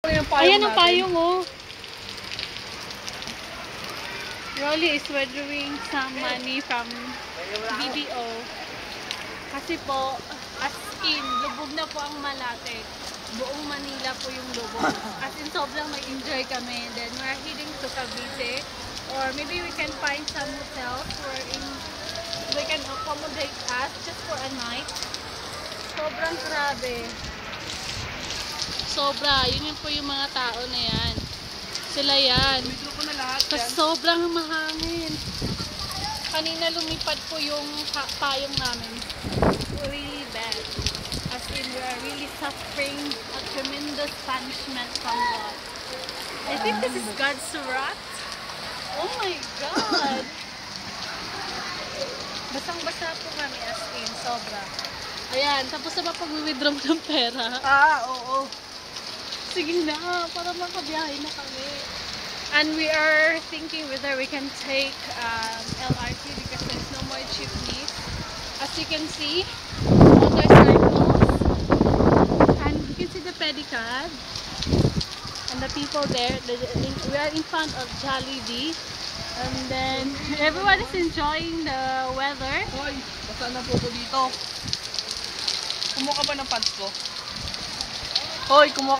Ayan ang payong oh. Rolly is withdrawing some money from BDO. Kasi po, as in, lubog na po ang Malate. Buong Manila po yung lubog. As in, sobrang nag-enjoy kami. Then, we're heading to Cavite. Or maybe we can find some hotels wherein they can accommodate us just for a night. Sobrang grabe. Sobra. Yun po yung mga tao na yan. Sila yan. Kasi sobrang mahangin. Kanina lumipad po yung payong namin. Really bad. As in, we are really suffering a tremendous punishment from God. I think this is God's wrath. Oh my God! Basang-basa po kami as in, sobra. Ayan, tapos na ba pag-withdraw ng pera? Oo. Sige na, para makabiyahe na kami. And we are thinking whether we can take LRT because there's no more jeepneys. As you can see, motorcycles. And you can see the pedicab. And the people there. We are in front of Jollibee. And then, everyone is enjoying the weather. Hoy, basta na po ko dito. Kumuha ka ba ng pants ko? Hoy, kumuha